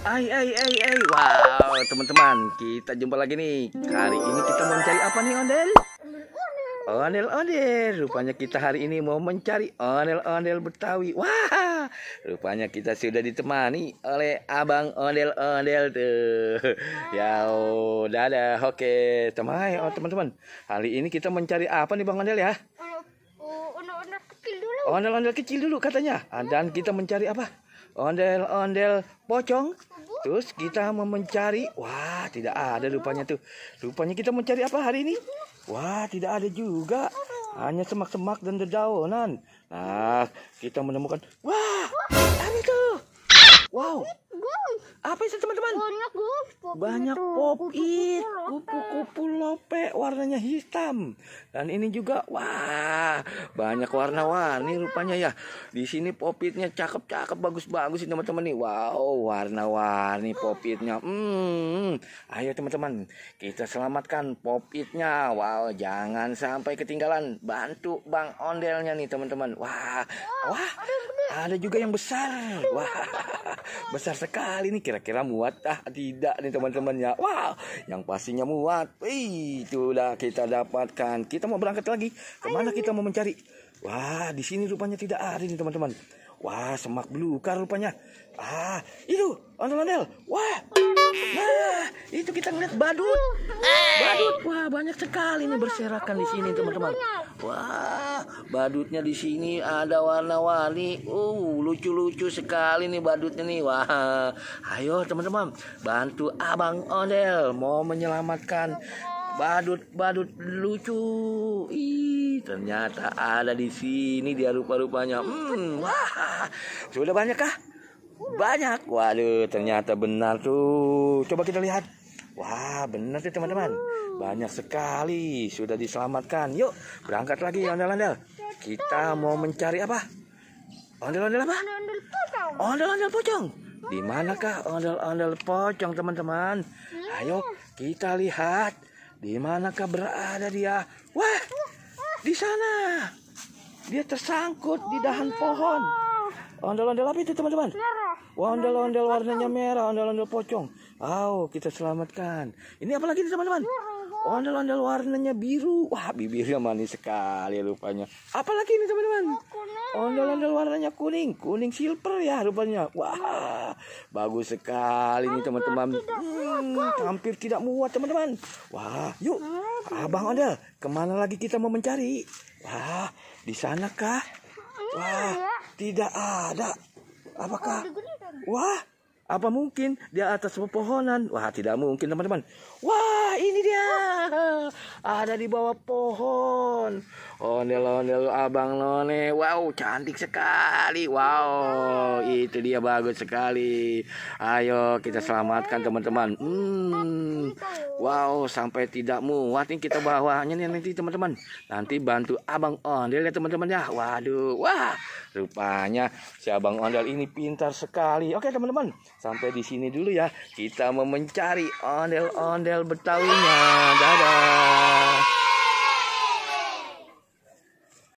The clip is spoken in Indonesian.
Wow, teman-teman, kita jumpa lagi nih. Hari ini kita mau mencari apa nih, Ondel? Ondel-ondel. Rupanya kita hari ini mau mencari ondel-ondel Betawi. Wah, rupanya kita sudah ditemani oleh Abang Ondel-ondel tuh. Ya, dadah. Oke, teman-teman. Hari ini kita mencari apa nih, Bang Ondel ya? Ondel-ondel kecil dulu. Ondel-ondel kecil dulu katanya. Dan kita mencari apa? Ondel-ondel pocong. Terus kita mau mencari, wah tidak ada rupanya tuh. Rupanya kita mencari apa hari ini? Wah tidak ada juga. Hanya semak-semak dan dedaunan. Nah kita menemukan, wah apa itu? Wow, apa itu teman-teman? Banyak popit, kupu-kupu lope warnanya hitam. Dan ini juga, wah banyak warna-warni rupanya ya. Di sini popitnya cakep-cakep, bagus-bagus ini teman-teman nih. Wow, warna-warni popitnya. Ayo teman-teman, kita selamatkan popitnya. Wow, jangan sampai ketinggalan. Bantu Bang Ondelnya nih teman-teman. Wah, ada juga yang besar. Wah, besar sekali nih. Kira-kira muat tidak nih teman-teman ya. Wow, yang pastinya muat. Itulah kita dapatkan. Kita mau berangkat lagi. Kemana kita mau mencari? Wah, di sini rupanya tidak ada nih teman-teman. Wah, semak belukar rupanya. Itu ondel-ondel. Wah, nah itu kita ngeliat badut. Wah banyak sekali nih berserakan di sini teman-teman. Wah, badutnya di sini ada warna-warni. Lucu-lucu sekali nih badutnya nih. Wah, ayo teman-teman, bantu Abang Ondel mau menyelamatkan badut lucu. Ternyata ada di sini dia rupa-rupanya. Wah, sudah banyak kah? Banyak. Waduh, ternyata benar tuh. Coba kita lihat. Wah, benar tuh teman-teman. Banyak sekali sudah diselamatkan. Yuk, berangkat lagi ondel-ondel. Kita mau mencari apa? Ondel-ondel apa? Ondel-ondel pocong. Di manakah ondel-ondel pocong, teman-teman? Ayo, kita lihat. Di manakah berada dia? Wah, di sana. Dia tersangkut di dahan pohon. Ondel-ondel apa itu, teman-teman? Ondel-ondel warnanya merah, ondel-ondel pocong. Kita selamatkan. Ini apa lagi nih, teman-teman? Ondel-ondel warnanya biru. Wah, bibirnya manis sekali rupanya. Apa lagi nih, teman-teman? Ondel-ondel warnanya kuning silver ya rupanya. Wah, bagus sekali nih teman-teman. Hampir tidak muat teman-teman. Wah, yuk, Abang Ondel, kemana lagi kita mau mencari? Wah, di sana kah? Wah, tidak ada. Apakah? Wah, apa mungkin di atas pepohonan? Wah, tidak mungkin teman-teman. Wah, ini dia. Ada di bawah pohon. Ondel-ondel Abang None. Wow, cantik sekali. Wow, itu dia bagus sekali. Ayo kita selamatkan teman-teman. Wow, sampai tidak muat nih kita bawahnya nih nanti teman-teman. Nanti bantu Abang Ondel ya teman-teman ya. Waduh, wah, rupanya si Abang Ondel ini pintar sekali. Oke teman-teman, sampai di sini dulu ya. Kita mau mencari ondel-ondel Betawinya. Dadah.